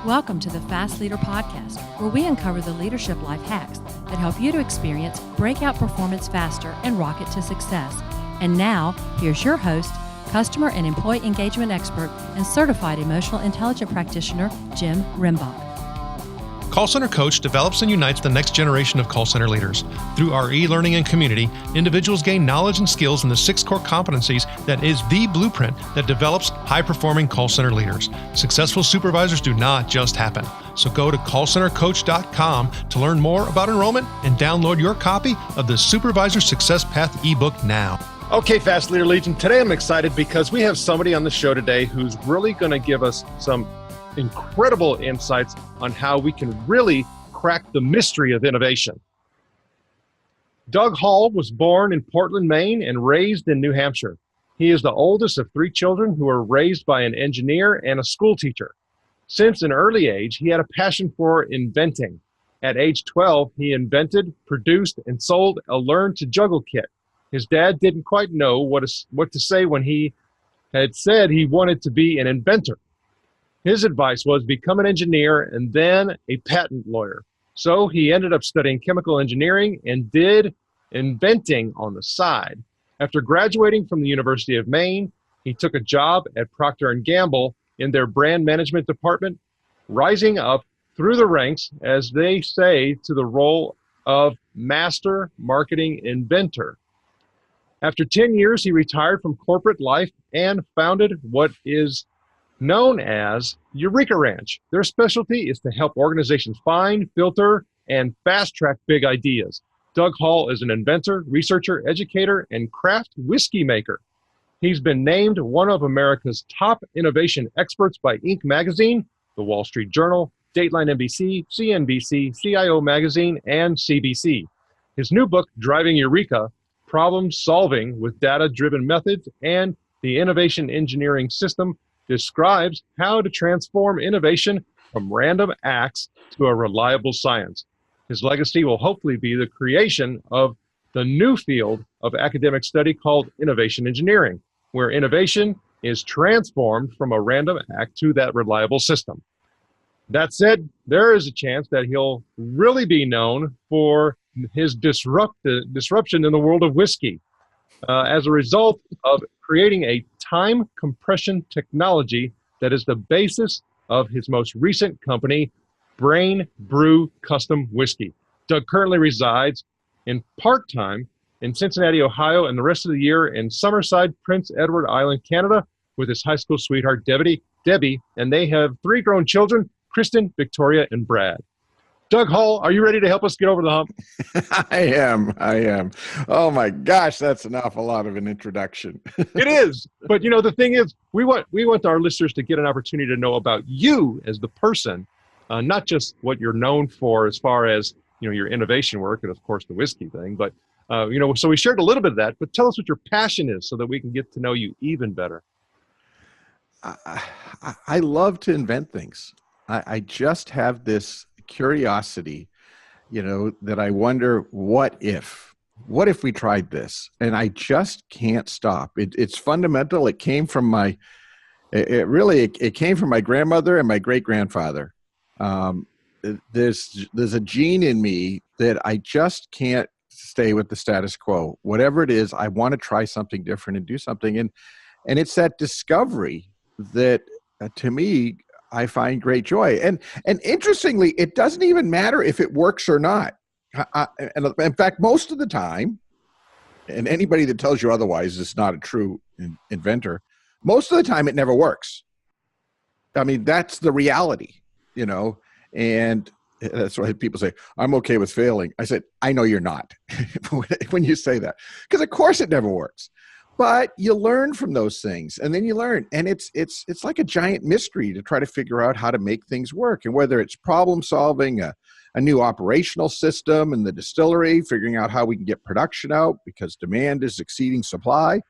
Welcome to the Fast Leader Podcast, where we uncover the leadership life hacks that help you to experience breakout performance faster and rocket to success. And now, here's your host, customer and employee engagement expert and certified emotional intelligence practitioner, Jim Rembach. Call Center Coach develops and unites the next generation of call center leaders. Through our e-learning and community, individuals gain knowledge and skills in the 6 core competencies that is the blueprint that develops high-performing call center leaders. Successful supervisors do not just happen. So go to callcentercoach.com to learn more about enrollment and download your copy of the Supervisor Success Path ebook now. Okay, Fast Leader Legion, today I'm excited because we have somebody on the show today who's really going to give us some incredible insights on how we can really crack the mystery of innovation. Doug Hall was born in Portland, Maine, and raised in New Hampshire. He is the oldest of 3 children who were raised by an engineer and a school teacher. Since an early age, he had a passion for inventing. At age 12, he invented, produced, and sold a Learn to Juggle kit. His dad didn't quite know what to say when he had said he wanted to be an inventor. His advice was become an engineer and then a patent lawyer. So he ended up studying chemical engineering and did inventing on the side. After graduating from the University of Maine, he took a job at Procter & Gamble in their brand management department, rising up through the ranks, as they say, to the role of master marketing inventor. After 10 years, he retired from corporate life and founded what is known as Eureka Ranch. Their specialty is to help organizations find, filter, and fast-track big ideas. Doug Hall is an inventor, researcher, educator, and craft whiskey maker. He's been named one of America's top innovation experts by Inc. magazine, The Wall Street Journal, Dateline NBC, CNBC, CIO magazine, and CBC. His new book, Driving Eureka, Problem Solving with Data-Driven Methods and the Innovation Engineering System, describes how to transform innovation from random acts to a reliable science. His legacy will hopefully be the creation of the new field of academic study called innovation engineering, where innovation is transformed from a random act to that reliable system. That said, there is a chance that he'll really be known for his disruption in the world of whiskey as a result of creating a time compression technology that is the basis of his most recent company, Brain Brew Custom Whiskey. Doug currently resides in part-time in Cincinnati, Ohio, and the rest of the year in Summerside, Prince Edward Island, Canada, with his high school sweetheart, Debbie, and they have 3 grown children, Kristen, Victoria, and Brad. Doug Hall, are you ready to help us get over the hump? I am. Oh my gosh, that's an awful lot of an introduction. It is. But you know, the thing is, we want our listeners to get an opportunity to know about you as the person, not just what you're known for as far as, you know, your innovation work and of course the whiskey thing, but so we shared a little bit of that, but tell us what your passion is so that we can get to know you even better. I love to invent things. I just have this curiosity, that I wonder, what if we tried this? And I just can't stop. It's fundamental. It came from my grandmother and my great-grandfather. There's a gene in me that I just can't stay with the status quo. Whatever it is, I want to try something different and do something. And it's that discovery that, to me, I find great joy. And interestingly, it doesn't even matter if it works or not. And in fact, most of the time, and anybody that tells you otherwise is not a true inventor, most of the time it never works. I mean, that's the reality, and that's why people say, I'm okay with failing. I said, I know you're not when you say that, because of course it never works. But you learn from those things, and then you learn, and it's like a giant mystery to try to figure out how to make things work. And whether it's problem solving, a new operational system in the distillery, figuring out how we can get production out because demand is exceeding supply,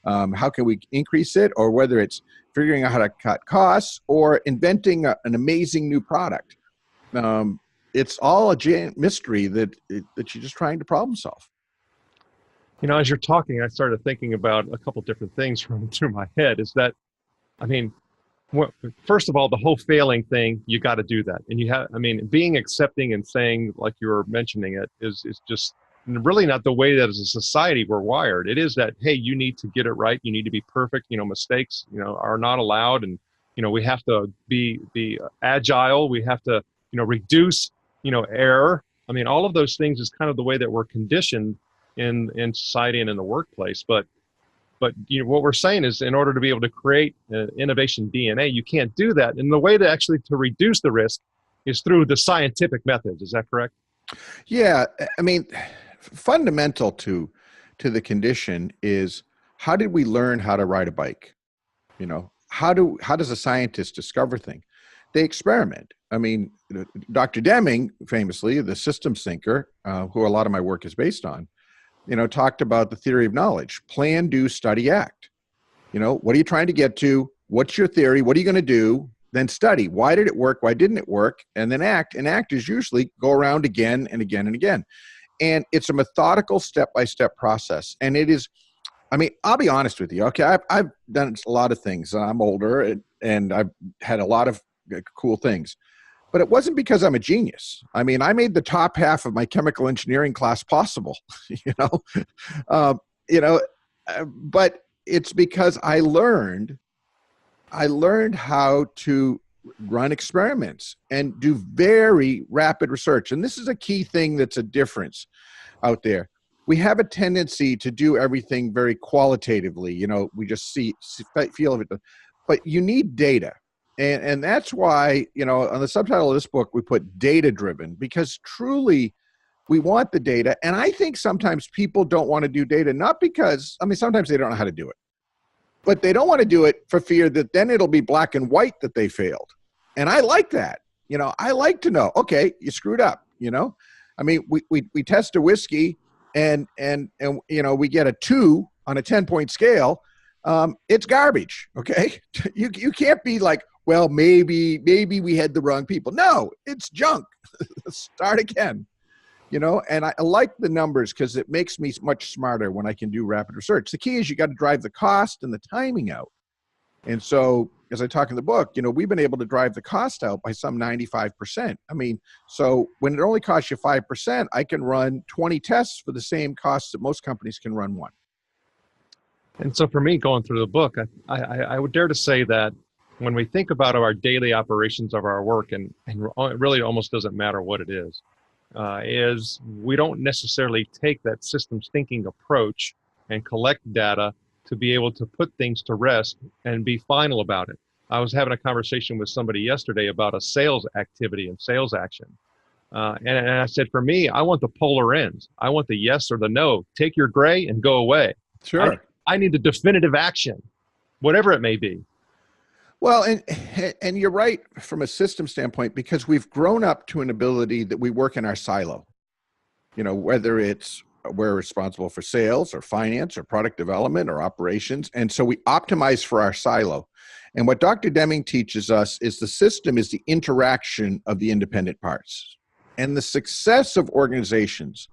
how can we increase it, or whether it's figuring out how to cut costs or inventing an amazing new product. It's all a giant mystery that you're just trying to problem solve. You know, as you're talking, I started thinking about a couple different things running through my head. Is that, I mean, Well, first of all, the whole failing thing, you got to do that. And you have, I mean, being accepting and saying, like you were mentioning it, is just really not the way that as a society we're wired. It is that, hey, you need to get it right. You need to be perfect. Mistakes, are not allowed. And, we have to be agile. We have to, reduce, error. I mean, all of those things is kind of the way that we're conditioned in society and in the workplace. But what we're saying is, in order to be able to create innovation DNA, you can't do that. And the way to reduce the risk is through the scientific methods. Is that correct? Yeah, I mean, fundamental to the condition is, how did we learn how to ride a bike? How does a scientist discover things? They experiment. I mean, Dr. Deming, famously, the systems thinker, who a lot of my work is based on, talked about the theory of knowledge: plan, do, study, act. What are you trying to get to? What's your theory? What are you going to do? Then study. Why did it work? Why didn't it work? And then act. And act is usually go around again and again and again. And it's a methodical step-by-step process. And it is, I mean, I'll be honest with you. Okay, I've done a lot of things. I'm older and I've had a lot of cool things. But it wasn't because I'm a genius. I mean, I made the top half of my chemical engineering class possible, but it's because I learned how to run experiments and do very rapid research. And this is a key thing that's a difference out there. We have a tendency to do everything very qualitatively. We just feel it, but you need data. And that's why, on the subtitle of this book, we put data-driven, because truly we want the data. And I think sometimes people don't want to do data, not because, sometimes they don't know how to do it, but they don't want to do it for fear that then it'll be black and white that they failed. And I like that. I like to know, okay, you screwed up, we test a whiskey and we get a 2 on a 10-point scale. It's garbage. Okay. You can't be like, well, maybe we had the wrong people. No, it's junk. Start again, and I like the numbers because it makes me much smarter when I can do rapid research. The key is you got to drive the cost and the timing out. And so, as I talk in the book, we've been able to drive the cost out by some 95%. So when it only costs you 5%, I can run 20 tests for the same cost that most companies can run one. And so for me, going through the book, I would dare to say that when we think about our daily operations of our work, and it really almost doesn't matter what it is we don't necessarily take that systems thinking approach and collect data to be able to put things to rest and be final about it. I was having a conversation with somebody yesterday about a sales activity and sales action. And I said, for me, I want the polar ends. I want the yes or the no. Take your gray and go away. Sure. I need the definitive action, whatever it may be. Well, and you're right from a system standpoint, because we've grown up to an ability that we work in our silo. Whether it's we're responsible for sales or finance or product development or operations. And so we optimize for our silo. And what Dr. Deming teaches us is the system is the interaction of the independent parts. And the success of organizations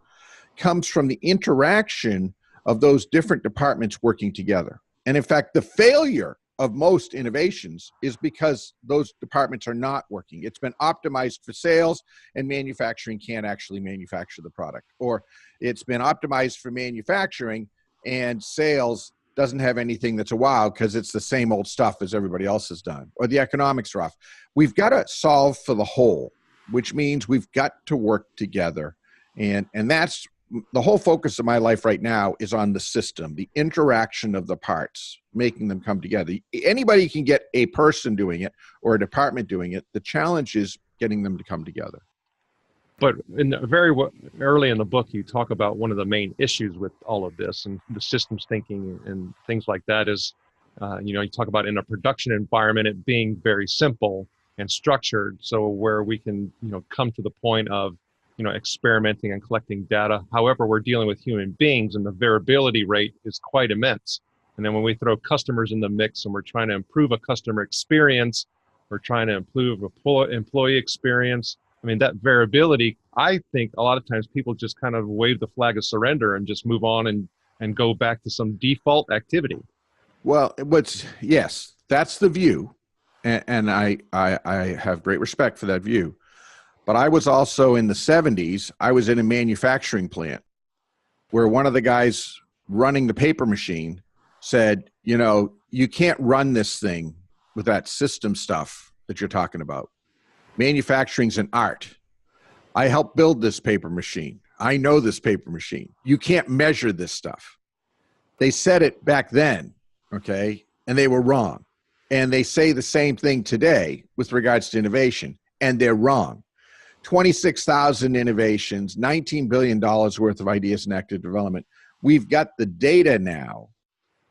comes from the interaction of those different departments working together. And in fact, the failure of most innovations is because those departments are not working. It's been optimized for sales and manufacturing can't actually manufacture the product. Or it's been optimized for manufacturing and sales doesn't have anything that's a wow because it's the same old stuff as everybody else has done. Or the economics are off. We've got to solve for the whole, which means we've got to work together. And that's the whole focus of my life right now is on the system, the interaction of the parts, making them come together. Anybody can get a person doing it or a department doing it. The challenge is getting them to come together. But very early in the book, you talk about one of the main issues with all of this and the systems thinking and things like that is, you talk about in a production environment, it being very simple and structured. So where we can, come to the point of, experimenting and collecting data. However, we're dealing with human beings and the variability rate is quite immense. And then when we throw customers in the mix and we're trying to improve a customer experience, we're trying to improve employee experience. That variability, I think a lot of times people just kind of wave the flag of surrender and just move on and go back to some default activity. Well, yes, that's the view. And I have great respect for that view. But I was also in the 70s, I was in a manufacturing plant where one of the guys running the paper machine said, you can't run this thing with that system stuff that you're talking about. Manufacturing's an art. I helped build this paper machine. I know this paper machine. You can't measure this stuff. They said it back then, okay, and they were wrong. And they say the same thing today with regards to innovation, and they're wrong. 26,000 innovations, $19 billion worth of ideas in active development. We've got the data now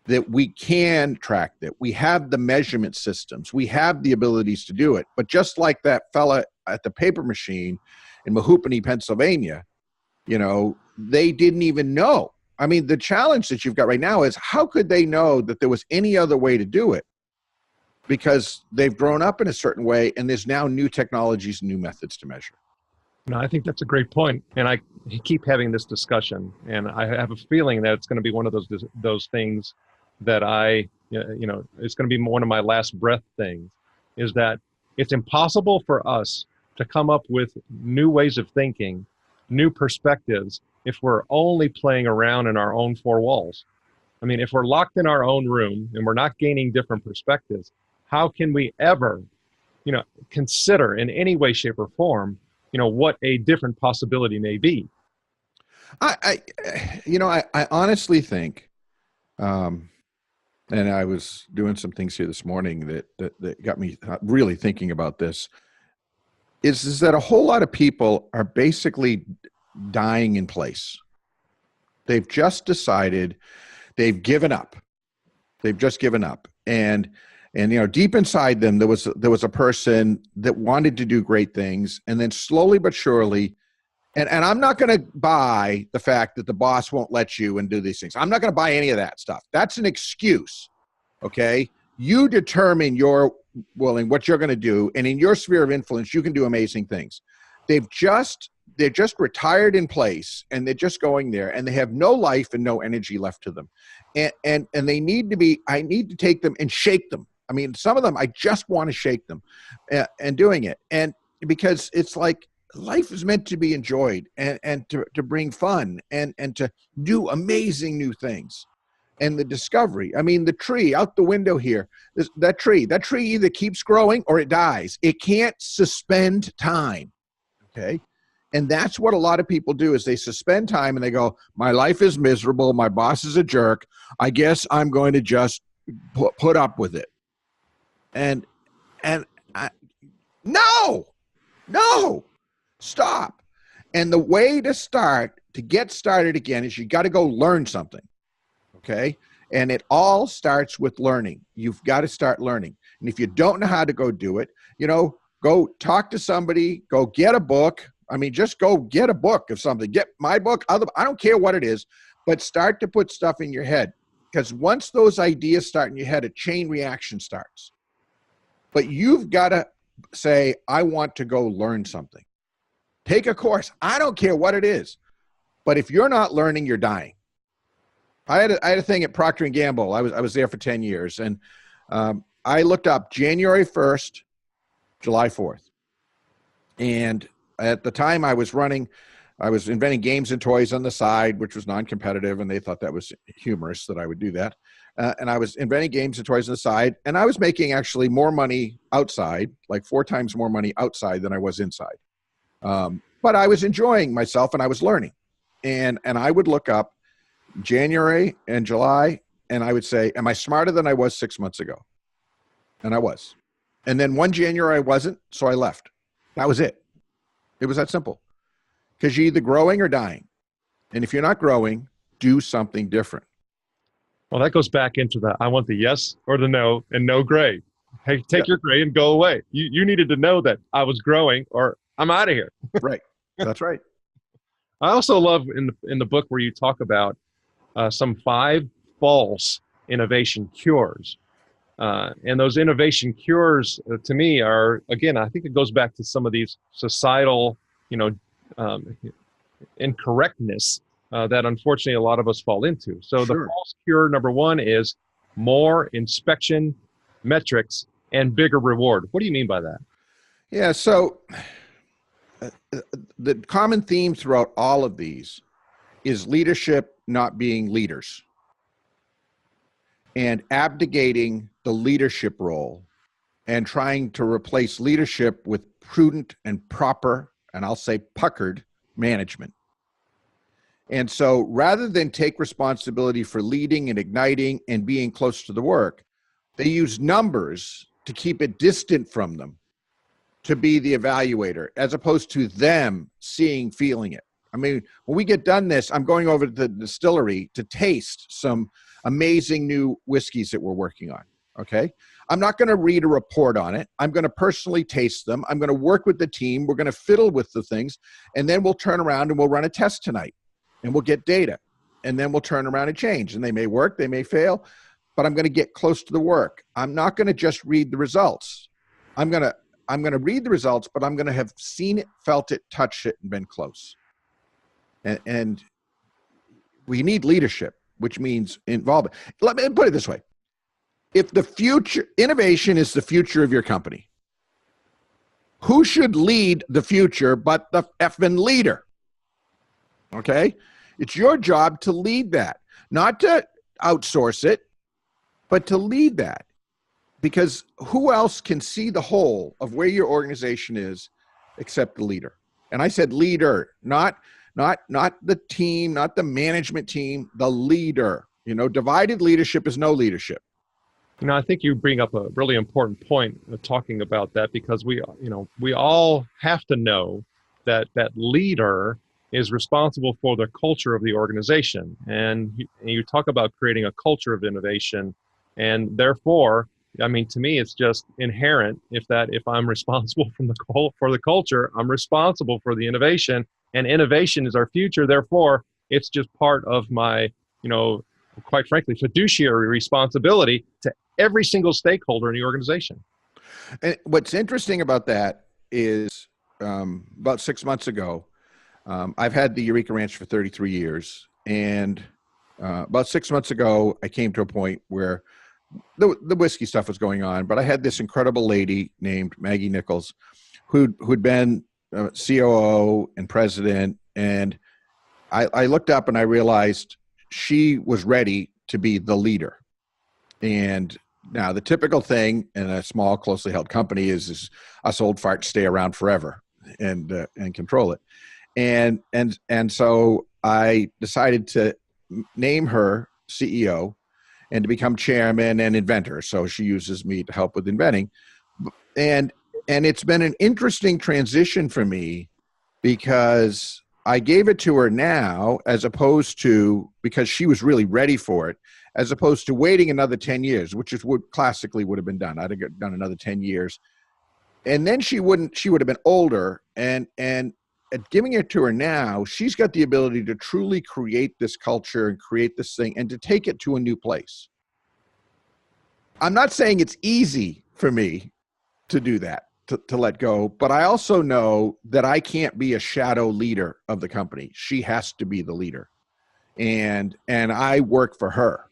that we can track that. We have the measurement systems. We have the abilities to do it. But just like that fella at the paper machine in Mahoopany, Pennsylvania, they didn't even know. I mean, the challenge that you've got right now is how could they know that there was any other way to do it? Because they've grown up in a certain way, and there's now new technologies and new methods to measure. No, I think that's a great point. And I keep having this discussion, and I have a feeling that it's going to be one of those things that it's going to be one of my last breath things, is that it's impossible for us to come up with new ways of thinking, new perspectives, if we're only playing around in our own four walls. I mean, if we're locked in our own room and we're not gaining different perspectives, how can we ever, consider in any way, shape, or form, what a different possibility may be? I honestly think, and I was doing some things here this morning that got me really thinking about this, is that a whole lot of people are basically dying in place. They've just decided they've given up. They've just given up. And deep inside them, there was a person that wanted to do great things, and then slowly but surely, and I'm not going to buy the fact that the boss won't let you and do these things. I'm not going to buy any of that stuff. That's an excuse, okay? You determine what you're going to do, and in your sphere of influence, you can do amazing things. They're just retired in place, and they're just going there, and they have no life and no energy left to them, and they need to be. I need to take them and shake them. I mean, some of them, I just want to shake them and doing it. And because it's like life is meant to be enjoyed and to bring fun and to do amazing new things. And the discovery, I mean, the tree out the window here, that tree either keeps growing or it dies. It can't suspend time, okay? And that's what a lot of people do is they suspend time and they go, my life is miserable. My boss is a jerk. I guess I'm going to just put up with it. And no, stop. And the way to get started again is you got to go learn something. Okay. And it all starts with learning. You've got to start learning. And if you don't know how to go do it, go talk to somebody, go get a book. I mean, just go get a book of something, get my book. I don't care what it is, but start to put stuff in your head. Because once those ideas start in your head, a chain reaction starts. But you've got to say, I want to go learn something. Take a course. I don't care what it is. But if you're not learning, you're dying. I had a thing at Procter & Gamble. I was there for 10 years. And I looked up January 1st, July 4th. And at the time I was inventing games and toys on the side, which was non-competitive. And they thought that was humorous that I would do that. And I was inventing games and toys on the side, and I was making actually more money outside, like 4 times more money outside than I was inside. But I was enjoying myself, and I was learning. And I would look up January and July, and I would say, am I smarter than I was 6 months ago? And I was. And then one January I wasn't, so I left. That was it. It was that simple. Because you're either growing or dying. And if you're not growing, do something different. Well, that goes back into I want the yes or the no and no gray. Hey, take your gray and go away. You needed to know that I was growing or I'm out of here. Right. That's right. I also love in the book where you talk about some 5 false innovation cures. And those innovation cures to me are, again, I think it goes back to some of these societal, incorrectness that unfortunately a lot of us fall into. So The false cure number 1 is more inspection metrics and bigger reward. What do you mean by that? Yeah, so the common theme throughout all of these is leadership not being leaders and abdicating the leadership role and trying to replace leadership with prudent and proper, and I'll say puckered, management. And so rather than take responsibility for leading and igniting and being close to the work, they use numbers to keep it distant from them, to be the evaluator, as opposed to them seeing, feeling it. I mean, when we get done this, I'm going over to the distillery to taste some amazing new whiskeys that we're working on, okay? I'm not going to read a report on it. I'm going to personally taste them. I'm going to work with the team. We're going to fiddle with the things, and then we'll turn around and we'll run a test tonight, and we'll get data, and then we'll turn around and change. And they may work, they may fail, but I'm going to get close to the work. I'm not going to just read the results. I'm going to read the results, but I'm going to have seen it, felt it, touched it, and been close. And we need leadership, which means involvement. Let me put it this way. If the future, innovation is the future of your company, who should lead the future but the effing leader? Okay? It's your job to lead that, not to outsource it, but to lead that. Because who else can see the whole of where your organization is except the leader? And I said leader, not the team, not the management team, the leader. You know, divided leadership is no leadership. You know, I think you bring up a really important point talking about that, because we all have to know that that leader is responsible for the culture of the organization. And you talk about creating a culture of innovation, and therefore, I mean, to me, it's just inherent if I'm responsible for the culture, I'm responsible for the innovation, and innovation is our future. Therefore, it's just part of my, quite frankly, fiduciary responsibility to every single stakeholder in the organization. And what's interesting about that is about 6 months ago, I've had the Eureka Ranch for 33 years. And about 6 months ago, I came to a point where the whiskey stuff was going on, but I had this incredible lady named Maggie Nichols who'd been COO and president. And I looked up and I realized she was ready to be the leader. And now the typical thing in a small, closely held company is us old farts stay around forever and control it. And so I decided to name her CEO and to become chairman and inventor. So she uses me to help with inventing. And it's been an interesting transition for me, because I gave it to her now, as opposed to, because she was really ready for it, as opposed to waiting another 10 years, which is what classically would have been done. I'd have done another 10 years. And then she would have been older, and at giving it to her now, she's got the ability to truly create this culture and create this thing and to take it to a new place. I'm not saying it's easy for me to do that, to let go, but I also know that I can't be a shadow leader of the company. She has to be the leader. And I work for her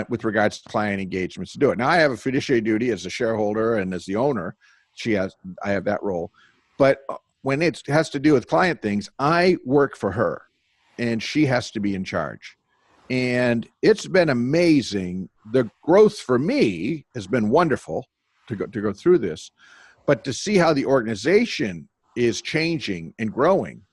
with regards to client engagements to do it. Now I have a fiduciary duty as a shareholder and as the owner. I have that role. But when it has to do with client things, I work for her and she has to be in charge. And it's been amazing. The growth for me has been wonderful to go through this, but to see how the organization is changing and growing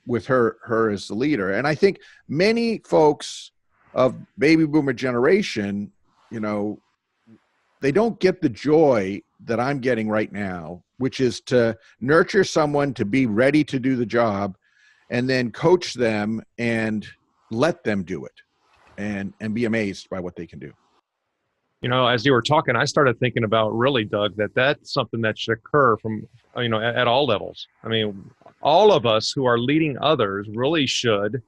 with her as the leader. And I think many folks of baby boomer generation, they don't get the joy that I'm getting right now, which is to nurture someone to be ready to do the job and then coach them and let them do it and be amazed by what they can do. As you were talking, I started thinking about, really, Doug, that's something that should occur from, at all levels. I mean, all of us who are leading others really should,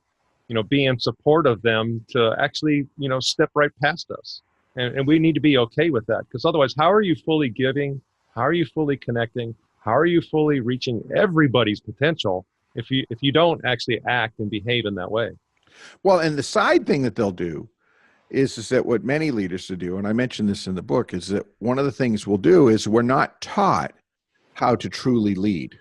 be in support of them to actually, step right past us. And we need to be okay with that, because otherwise, how are you fully giving? How are you fully connecting? How are you fully reaching everybody's potential if you don't actually act and behave in that way? Well, and the side thing that they'll do is that what many leaders do, and I mentioned this in the book, is that one of the things we'll do is we're not taught how to truly lead.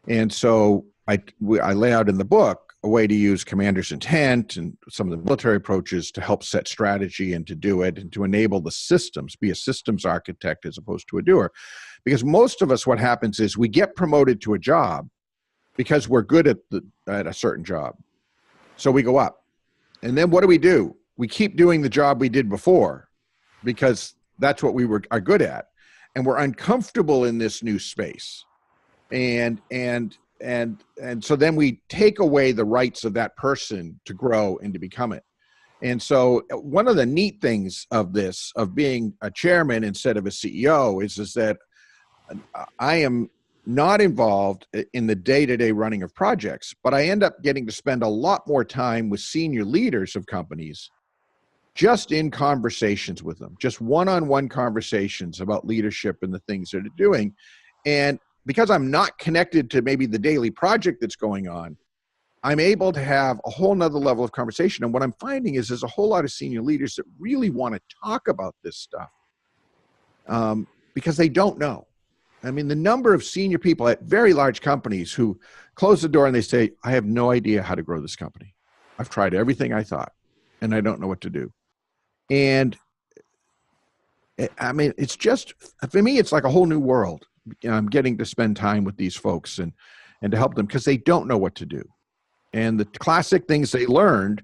And so I lay out in the book a way to use commander's intent and some of the military approaches to help set strategy and to do it and to enable the systems, be a systems architect as opposed to a doer. Because most of us, what happens is we get promoted to a job because we're good at a certain job. So we go up. And then what do? We keep doing the job we did before because that's what we are good at. And we're uncomfortable in this new space. And so then we take away the rights of that person to grow and to become it. And so one of the neat things of this, of being a chairman instead of a CEO, is that I am not involved in the day-to-day running of projects, but I end up getting to spend a lot more time with senior leaders of companies, just in conversations with them, just one-on-one conversations about leadership and the things that they're doing. And because I'm not connected to maybe the daily project that's going on, I'm able to have a whole nother level of conversation. And what I'm finding is there's a whole lot of senior leaders that really want to talk about this stuff because they don't know. I mean, the number of senior people at very large companies who close the door and they say, I have no idea how to grow this company. I've tried everything I thought, and I don't know what to do. And I mean, it's just, for me, it's like a whole new world. I'm getting to spend time with these folks and to help them because they don't know what to do. And the classic things they learned,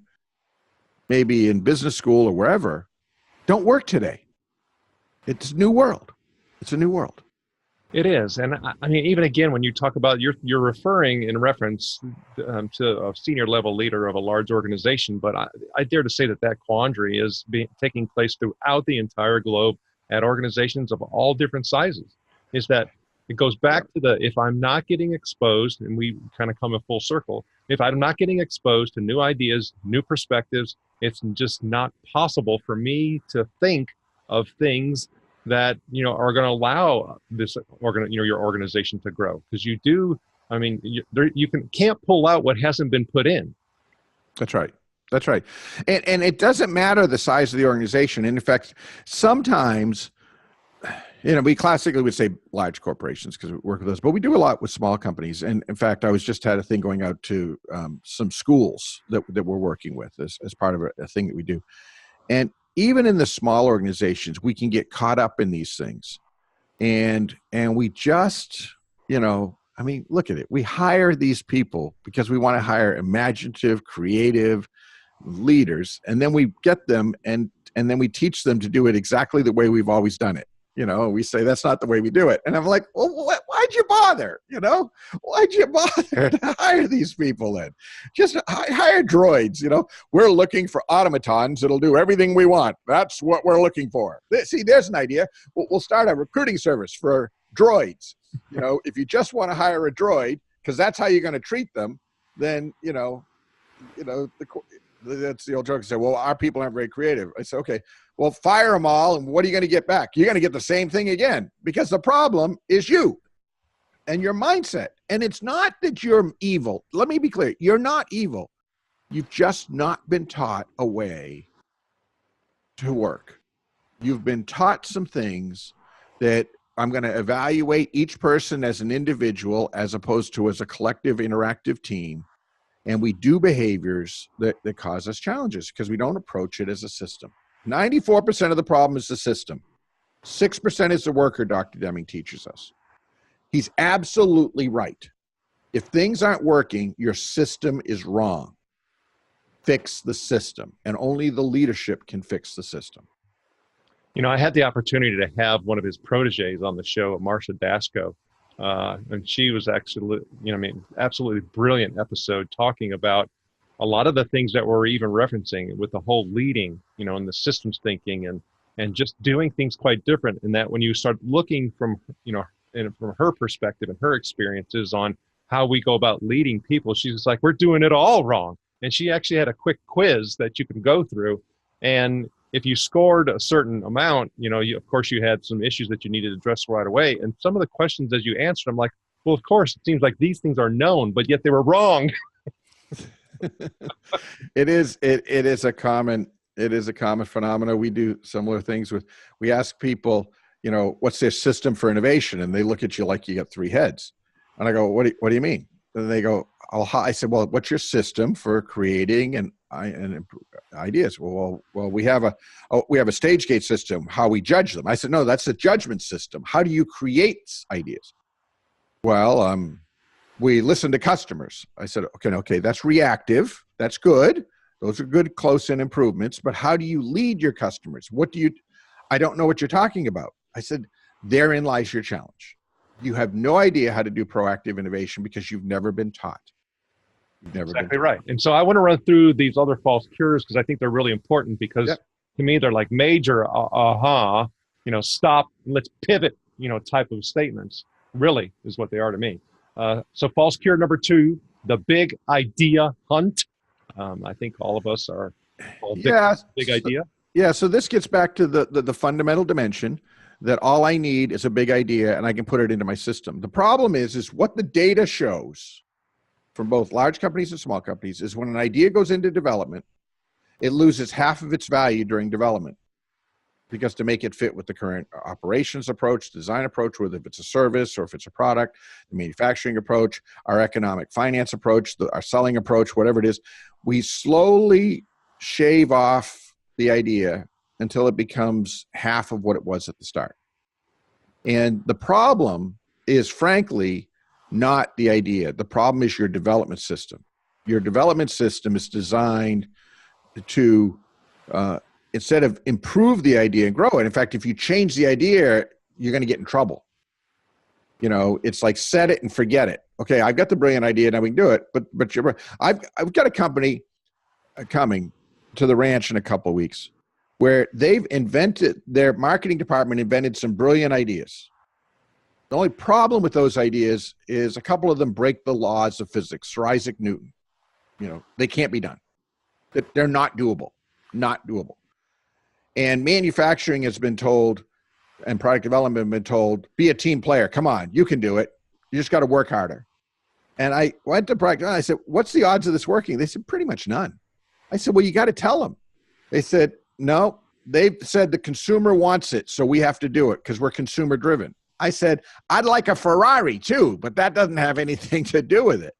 maybe in business school or wherever, don't work today. It's a new world. It's a new world. It is. And I mean, even again, when you talk about, you're referring in reference to a senior level leader of a large organization, but I dare to say that quandary is taking place throughout the entire globe at organizations of all different sizes. Is that it goes back to if I'm not getting exposed, and we kind of come a full circle, if I'm not getting exposed to new ideas, new perspectives, it's just not possible for me to think of things that, are going to allow this your organization to grow. Because you can't pull out what hasn't been put in. That's right. That's right. And it doesn't matter the size of the organization. And in fact, sometimes, we classically would say large corporations because we work with those, but we do a lot with small companies. And in fact, I had a thing going out to some schools that we're working with as part of a thing that we do. And even in the small organizations, we can get caught up in these things. And we just, look at it. We hire these people because we want to hire imaginative, creative leaders. And then we get them and then we teach them to do it exactly the way we've always done it. We say, that's not the way we do it. And I'm like, well, why'd you bother? Why'd you bother to hire these people then? Just hire droids, We're looking for automatons that'll do everything we want. That's what we're looking for. See, there's an idea. We'll start a recruiting service for droids. If you just want to hire a droid, because that's how you're going to treat them, then, that's the old joke. I say, well, our people aren't very creative. I say, okay, well, fire them all. And what are you going to get back? You're going to get the same thing again, because the problem is you and your mindset. And it's not that you're evil. Let me be clear. You're not evil. You've just not been taught a way to work. You've been taught some things that I'm going to evaluate each person as an individual as opposed to as a collective interactive team. And we do behaviors that cause us challenges because we don't approach it as a system. 94% of the problem is the system. 6% is the worker, Dr. Deming teaches us. He's absolutely right. If things aren't working, your system is wrong. Fix the system. And only the leadership can fix the system. I had the opportunity to have one of his proteges on the show, Marcia Dasko. And she was actually, absolutely brilliant episode talking about a lot of the things that we're even referencing with the whole leading, and the systems thinking and just doing things quite different. And that when you start looking from her perspective and her experiences on how we go about leading people, she's like, we're doing it all wrong. And she actually had a quick quiz that you can go through. And if you scored a certain amount, of course you had some issues that you needed to address right away. And some of the questions as you answered, I'm like, well, of course, it seems like these things are known, but yet they were wrong. It is a common It is a common phenomenon. We do similar things we ask people, what's their system for innovation? And they look at you like you got three heads. And I go, what do you mean? And they go, I said, well, what's your system for creating and ideas? Well, we have a stage gate system, how we judge them. I said, no, that's a judgment system. How do you create ideas? Well, we listen to customers. I said, okay, that's reactive. That's good. Those are good close-in improvements. But how do you lead your customers? I don't know what you're talking about. I said, therein lies your challenge. You have no idea how to do proactive innovation because you've never been taught. Exactly right. And so I want to run through these other false cures because I think they're really important because to me, they're like major, stop, let's pivot, type of statements, really is what they are to me. So false cure number 2, the big idea hunt. I think all of us are big idea. Yeah, so this gets back to the fundamental dimension that all I need is a big idea and I can put it into my system. The problem is what the data shows from both large companies and small companies is when an idea goes into development, it loses half of its value during development because to make it fit with the current operations approach, design approach, whether if it's a service or if it's a product, the manufacturing approach, our economic finance approach, our selling approach, whatever it is, we slowly shave off the idea until it becomes half of what it was at the start. And the problem is, frankly, not the idea. The problem is your development system. Your development system is designed to, instead of improve the idea and grow it, in fact, if you change the idea, you're going to get in trouble. It's like set it and forget it. Okay, I've got the brilliant idea, now we can do it. But I've got a company coming to the ranch in a couple of weeks where their marketing department invented some brilliant ideas. The only problem with those ideas is a couple of them break the laws of physics. Sir Isaac Newton, they can't be done. They're not doable. And manufacturing has been told, and product development have been told, be a team player. Come on, you can do it. You just got to work harder. And I went to product development. I said, what's the odds of this working? They said, pretty much none. I said, well, you got to tell them. They said, no, they've said the consumer wants it, so we have to do it because we're consumer driven. I said, I'd like a Ferrari too, but that doesn't have anything to do with it.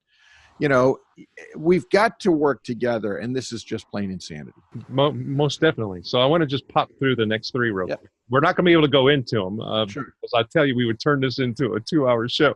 We've got to work together, and this is just plain insanity. Most definitely. So I want to just pop through the next 3 real quick. We're not going to be able to go into them sure. because I tell you, we would turn this into a 2-hour show.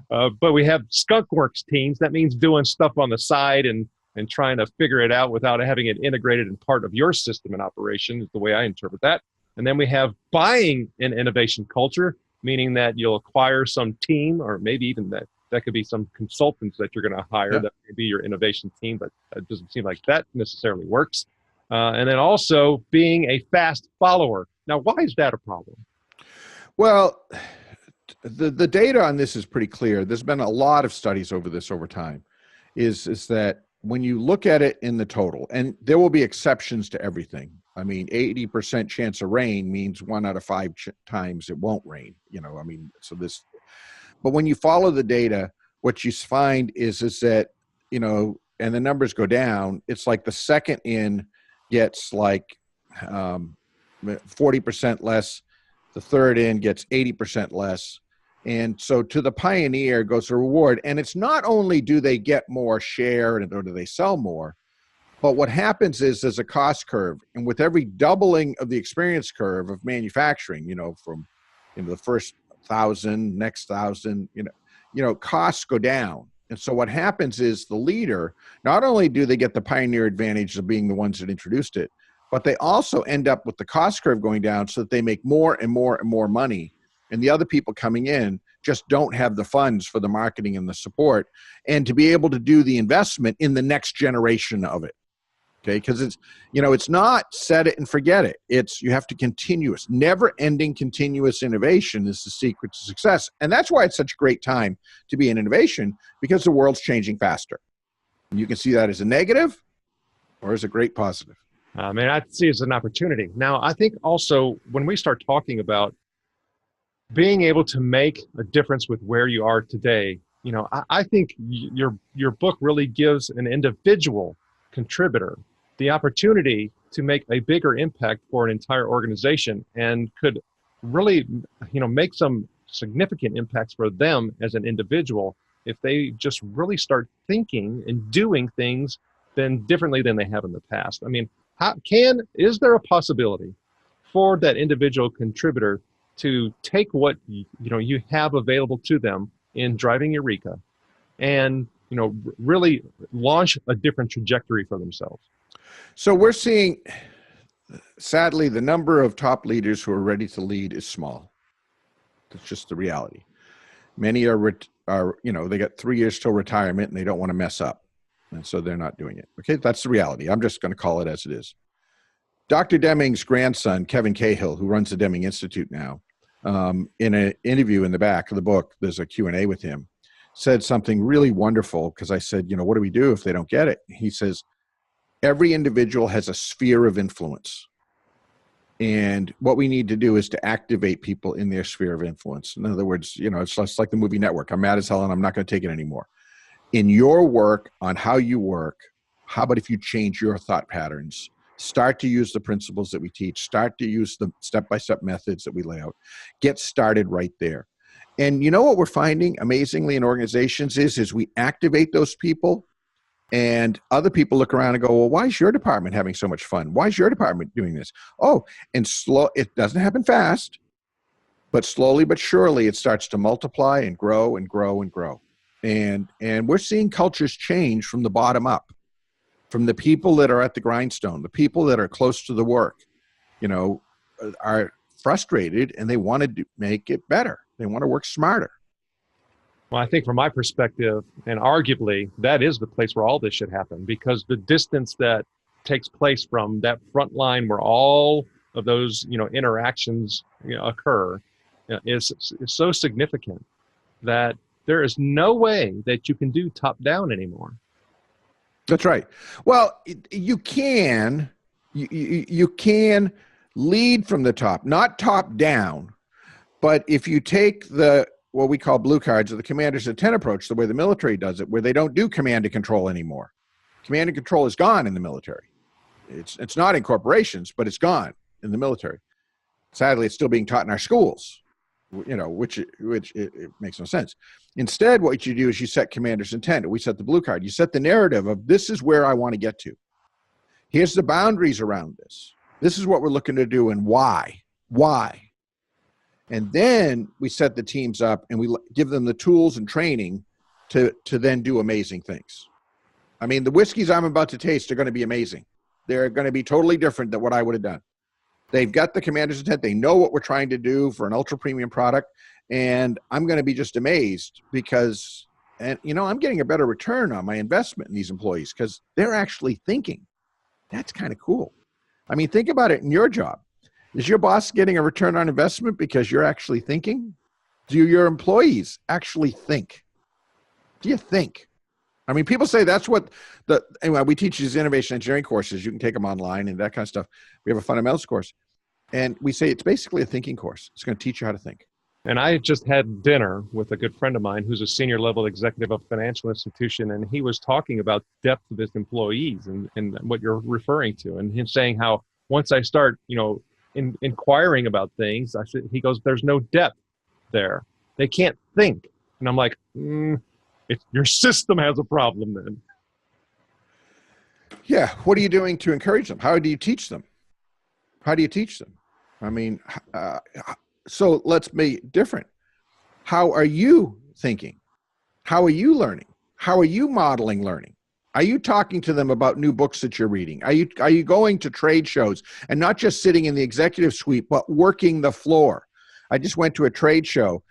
But we have skunkworks teams. That means doing stuff on the side and trying to figure it out without having it integrated in part of your system and operation is the way I interpret that. And then we have buying an innovation culture, meaning that you'll acquire some team or maybe even that could be some consultants that you're going to hire that may be your innovation team, but it doesn't seem like that necessarily works. And then also being a fast follower. Now, why is that a problem? Well, the data on this is pretty clear. There's been a lot of studies over time, is that when you look at it in the total, and there will be exceptions to everything. I mean, 80% chance of rain means 1 out of 5 times it won't rain, but when you follow the data, what you find is that, and the numbers go down, it's like the second in gets like 40% less, the third in gets 80% less. And so to the pioneer goes a reward. And it's not only do they get more share or do they sell more, but what happens is there's a cost curve. And with every doubling of the experience curve of manufacturing, from the first 1,000, next 1,000, costs go down. And so what happens is the leader, not only do they get the pioneer advantage of being the ones that introduced it, but they also end up with the cost curve going down so that they make more and more and more money. And the other people coming in just don't have the funds for the marketing and the support and to be able to do the investment in the next generation of it. Okay, because it's not set it and forget it. You have to never-ending continuous innovation is the secret to success. And that's why it's such a great time to be in innovation, because the world's changing faster. And you can see that as a negative or as a great positive. I see it as an opportunity. Now, I think also when we start talking about being able to make a difference with where you are today, I think your book really gives an individual contributor the opportunity to make a bigger impact for an entire organization and could really, make some significant impacts for them as an individual if they just really start thinking and doing things then differently than they have in the past. I mean, is there a possibility for that individual contributor to take what you have available to them in Driving Eureka and really launch a different trajectory for themselves? So we're seeing, sadly, the number of top leaders who are ready to lead is small. That's just the reality. Many are they got 3 years till retirement and they don't want to mess up. And so they're not doing it. Okay, that's the reality. I'm just going to call it as it is. Dr. Deming's grandson, Kevin Cahill, who runs the Deming Institute now, in an interview in the back of the book, there's a Q&A with him, said something really wonderful because I said, what do we do if they don't get it? He says, every individual has a sphere of influence. And what we need to do is to activate people in their sphere of influence. In other words, it's just like the movie Network. I'm mad as hell and I'm not going to take it anymore. In your work on how you work, how about if you change your thought patterns? Start to use the principles that we teach. Start to use the step-by-step methods that we lay out. Get started right there. And what we're finding amazingly in organizations is we activate those people and other people look around and go, well, why is your department having so much fun? Why is your department doing this? Oh, and it doesn't happen fast, but slowly but surely it starts to multiply and grow and grow and grow. And we're seeing cultures change from the bottom up, from the people that are at the grindstone, the people that are close to the work, are frustrated and they want to make it better. They want to work smarter. Well, I think from my perspective, and arguably, that is the place where all this should happen, because the distance that takes place from that front line where all of those, interactions occur is so significant that there is no way that you can do top down anymore. That's right. Well, you can lead from the top, not top down, but if you take what we call blue cards or the commander's intent approach, the way the military does it, where they don't do command and control anymore. Command and control is gone in the military. It's not in corporations, but it's gone in the military. Sadly, it's still being taught in our schools, which it makes no sense. Instead, what you do is you set commander's intent. We set the blue card. You set the narrative of this is where I want to get to. Here's the boundaries around this. This is what we're looking to do and why. Why? And then we set the teams up and we give them the tools and training to then do amazing things. I mean, the whiskeys I'm about to taste are going to be amazing. They're going to be totally different than what I would have done. They've got the commander's intent. They know what we're trying to do for an ultra premium product. And I'm going to be just amazed because, I'm getting a better return on my investment in these employees because they're actually thinking. That's kind of cool. I mean, think about it in your job. Is your boss getting a return on investment because you're actually thinking? Do your employees actually think? Do you think? I mean, people say that's what anyway, we teach these innovation engineering courses. You can take them online and that kind of stuff. We have a fundamentals course. And we say it's basically a thinking course. It's going to teach you how to think. And I just had dinner with a good friend of mine who's a senior level executive of a financial institution. And he was talking about depth of his employees and what you're referring to. And him saying how once I start, inquiring about things, he goes, there's no depth there. They can't think. And I'm like, your system has a problem then. Yeah. What are you doing to encourage them? How do you teach them? I mean, so let's be different. How are you thinking? How are you learning? How are you modeling learning? Are you talking to them about new books that you're reading? Are you going to trade shows and not just sitting in the executive suite, but working the floor? I just went to a trade show,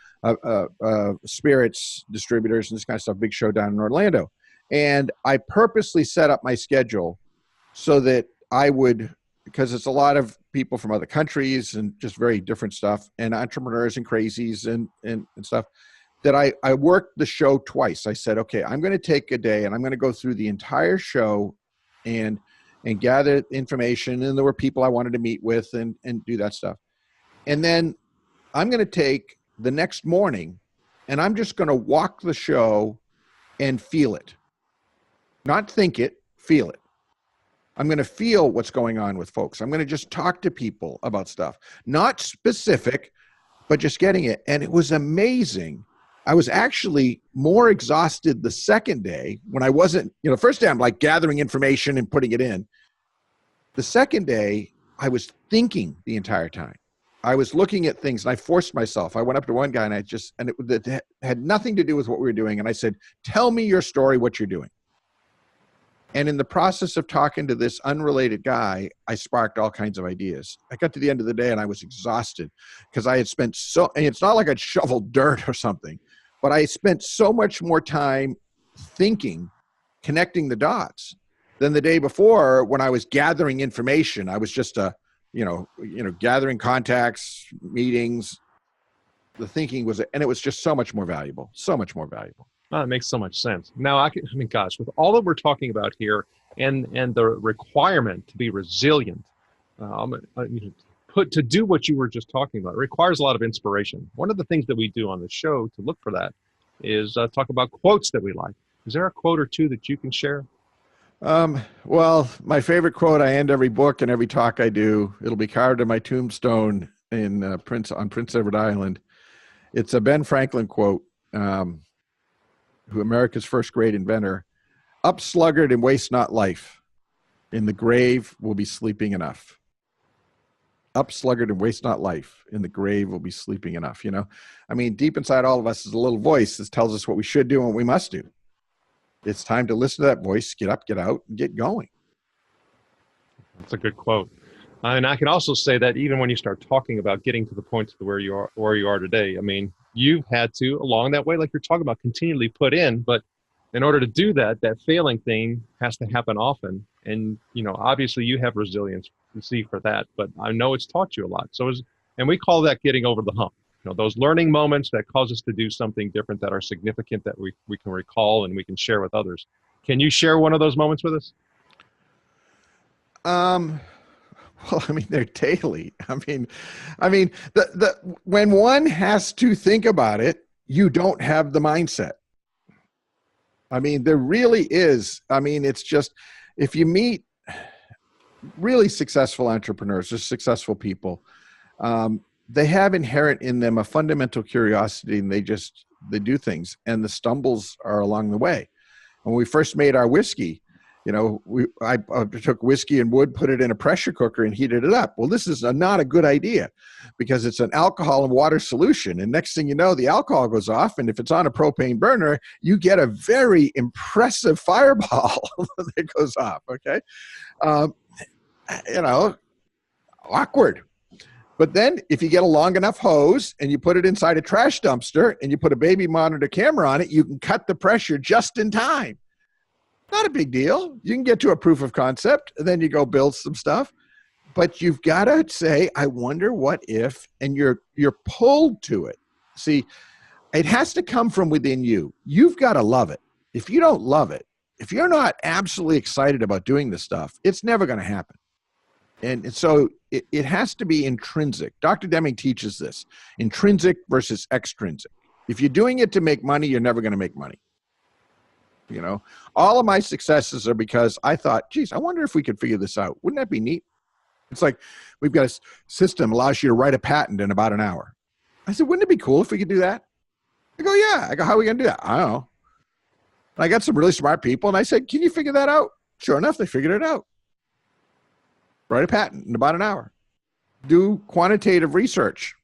spirits distributors and this kind of stuff, big show down in Orlando. And I purposely set up my schedule so that I would, because it's a lot of people from other countries and just very different stuff and entrepreneurs and crazies and stuff, that I worked the show twice. I said, okay, I'm going to take a day and I'm going to go through the entire show and gather information. And there were people I wanted to meet with and do that stuff. And then I'm going to take the next morning and I'm just going to walk the show and feel it. Not think it, feel it. I'm going to feel what's going on with folks. I'm going to just talk to people about stuff, not specific, but just getting it. And it was amazing. I was actually more exhausted the second day when I wasn't, first day I'm like gathering information and putting it in. The second day, I was thinking the entire time. I was looking at things and I forced myself. I went up to one guy and it had nothing to do with what we were doing. And I said, tell me your story, what you're doing. And in the process of talking to this unrelated guy, I sparked all kinds of ideas. I got to the end of the day and I was exhausted because I had spent and it's not like I'd shoveled dirt or something, but I spent so much more time thinking, connecting the dots than the day before when I was gathering information. I was just gathering contacts, meetings. The thinking was, and it was just so much more valuable, so much more valuable. Oh, it makes so much sense. Now, gosh, with all that we're talking about here and the requirement to be resilient, to do what you were just talking about, it requires a lot of inspiration. One of the things that we do on the show to look for that is talk about quotes that we like. Is there a quote or two that you can share? Well, my favorite quote, I end every book and every talk I do, it'll be carved in my tombstone on Prince Edward Island. It's a Ben Franklin quote, who America's first great inventor. Up sluggard and waste not life. In the grave will be sleeping enough. Up sluggard and waste not life. In the grave will be sleeping enough. Deep inside all of us is a little voice that tells us what we should do and what we must do. It's time to listen to that voice, get up, get out, and get going. That's a good quote. And I can also say that even when you start talking about getting to the point to where you are today, you've had to, along that way, like you're talking about, continually put in. But in order to do that, that failing thing has to happen often. And, obviously you have resilience to see for that. But I know it's taught you a lot. And we call that getting over the hump. Those learning moments that cause us to do something different that are significant that we can recall and we can share with others. Can you share one of those moments with us? Well, they're daily. When one has to think about it, you don't have the mindset. There really is. It's just, if you meet really successful entrepreneurs or successful people, they have inherent in them a fundamental curiosity, and they do things, and the stumbles are along the way. When we first made our whiskey, I took whiskey and wood, put it in a pressure cooker and heated it up. Well, this is not a good idea because it's an alcohol and water solution. And next thing you know, the alcohol goes off. And if it's on a propane burner, you get a very impressive fireball that goes off. Okay. Awkward. But then if you get a long enough hose and you put it inside a trash dumpster and you put a baby monitor camera on it, you can cut the pressure just in time. Not a big deal. You can get to a proof of concept, and then you go build some stuff. But you've got to say, I wonder what if, and you're pulled to it. See, it has to come from within you. You've got to love it. If you don't love it, if you're not absolutely excited about doing this stuff, it's never going to happen. And so it has to be intrinsic. Dr. Deming teaches this, intrinsic versus extrinsic. If you're doing it to make money, you're never going to make money. All of my successes are because I thought, geez, I wonder if we could figure this out. Wouldn't that be neat? It's like we've got a system that allows you to write a patent in about an hour. I said, wouldn't it be cool if we could do that? I go, yeah. I go, how are we going to do that? I don't know. And I got some really smart people, and I said, can you figure that out? Sure enough, they figured it out. Write a patent in about an hour. Do quantitative research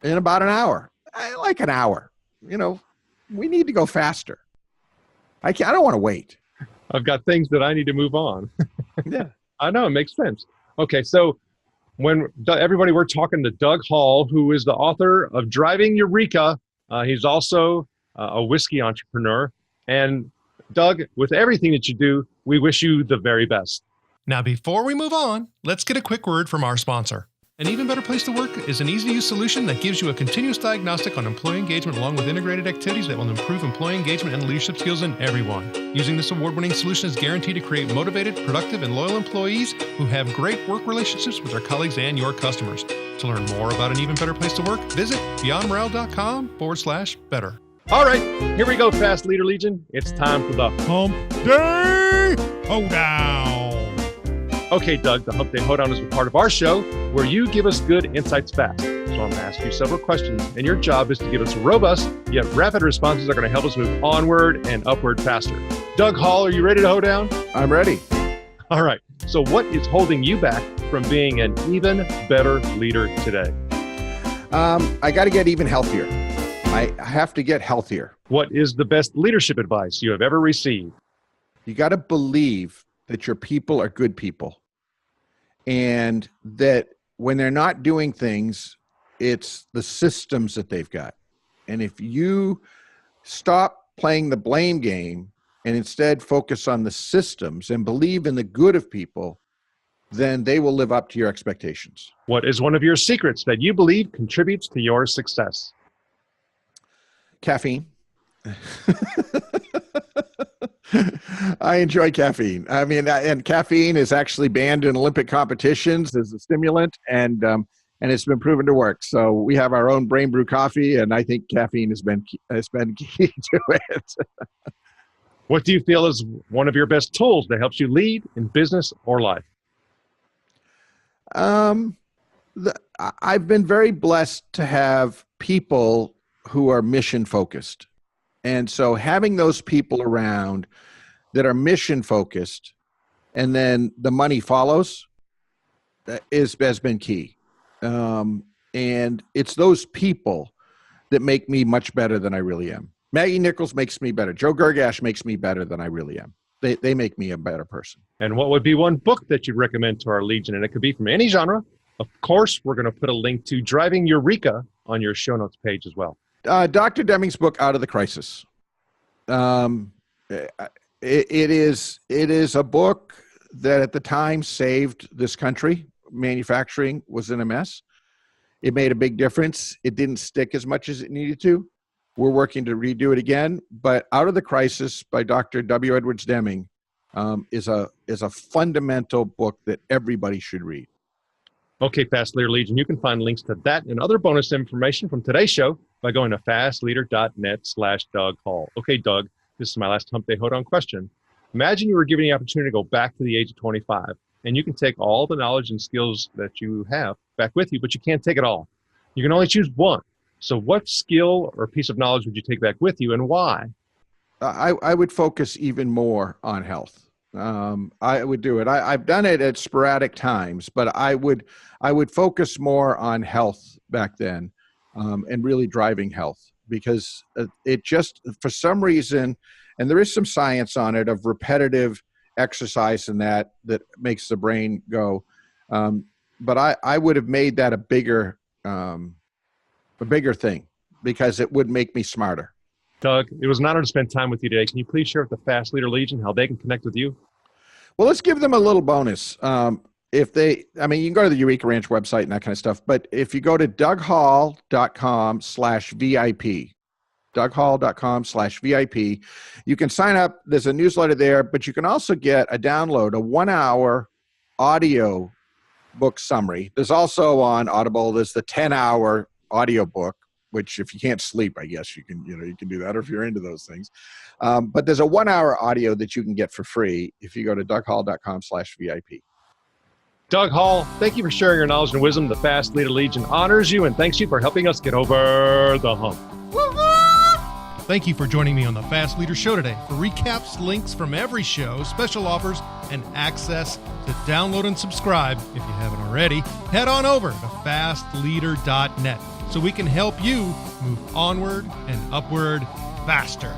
in about an hour. I like an hour. We need to go faster. I don't want to wait. I've got things that I need to move on. Yeah. I know, it makes sense. Okay, so everybody, we're talking to Doug Hall, who is the author of Driving Eureka. He's also a whiskey entrepreneur. And Doug, with everything that you do, we wish you the very best. Now, before we move on, let's get a quick word from our sponsor. An Even Better Place to Work is an easy-to-use solution that gives you a continuous diagnostic on employee engagement along with integrated activities that will improve employee engagement and leadership skills in everyone. Using this award-winning solution is guaranteed to create motivated, productive, and loyal employees who have great work relationships with their colleagues and your customers. To learn more about An Even Better Place to Work, visit beyondmorale.com/better. All right, here we go, Fast Leader Legion. It's time for the Hump Day Hoedown. Okay, Doug, the Hump Day Hoedown is a part of our show where you give us good insights fast. So I'm going to ask you several questions, and your job is to give us robust yet rapid responses that are going to help us move onward and upward faster. Doug Hall, are you ready to hoe down? I'm ready. All right. So what is holding you back from being an even better leader today? I got to get even healthier. I have to get healthier. What is the best leadership advice you have ever received? You got to believe that your people are good people, and that when they're not doing things, it's the systems that they've got. And if you stop playing the blame game and instead focus on the systems and believe in the good of people, then they will live up to your expectations. What is one of your secrets that you believe contributes to your success? Caffeine. I enjoy caffeine. I mean, and caffeine is actually banned in Olympic competitions as a stimulant, and it's been proven to work. So we have our own brain brew coffee, and I think caffeine has been key to it. What do you feel is one of your best tools that helps you lead in business or life? I've been very blessed to have people who are mission focused. And so having those people around that are mission focused, and then the money follows, has been key. And it's those people that make me much better than I really am. Maggie Nichols makes me better. Joe Gergash makes me better than I really am. They make me a better person. And what would be one book that you'd recommend to our Legion? And it could be from any genre. Of course, we're going to put a link to Driving Eureka on your show notes page as well. Dr. Deming's book, Out of the Crisis. It is a book that at the time saved this country. Manufacturing was in a mess. It made a big difference. It didn't stick as much as it needed to. We're working to redo it again. But Out of the Crisis by Dr. W. Edwards Deming is a fundamental book that everybody should read. Okay, Fast Leader Legion, you can find links to that and other bonus information from today's show by going to fastleader.net/Doug Hall. Okay, Doug, this is my last Hump Day Hoedown question. Imagine you were given the opportunity to go back to the age of 25, and you can take all the knowledge and skills that you have back with you, but you can't take it all. You can only choose one. So what skill or piece of knowledge would you take back with you, and why? I would focus even more on health. I would do it. I've done it at sporadic times, but I would focus more on health back then, and really driving health, because it just, for some reason, and there is some science on it, of repetitive exercise and that makes the brain go. But I would have made that a bigger thing, because it would make me smarter. Doug, it was an honor to spend time with you today. Can you please share with the Fast Leader Legion how they can connect with you? Well, let's give them a little bonus. You can go to the Eureka Ranch website and that kind of stuff. But if you go to DougHall.com/VIP, DougHall.com/VIP, you can sign up. There's a newsletter there, but you can also get a 1-hour audio book summary. There's also on Audible, there's the 10-hour audio book, which if you can't sleep, I guess you can do that, or if you're into those things. But there's a 1-hour audio that you can get for free if you go to DougHall.com/VIP. Doug Hall, thank you for sharing your knowledge and wisdom. The Fast Leader Legion honors you and thanks you for helping us get over the hump. Thank you for joining me on the Fast Leader Show today. For recaps, links from every show, special offers, and access to download and subscribe, if you haven't already, head on over to fastleader.net so we can help you move onward and upward faster.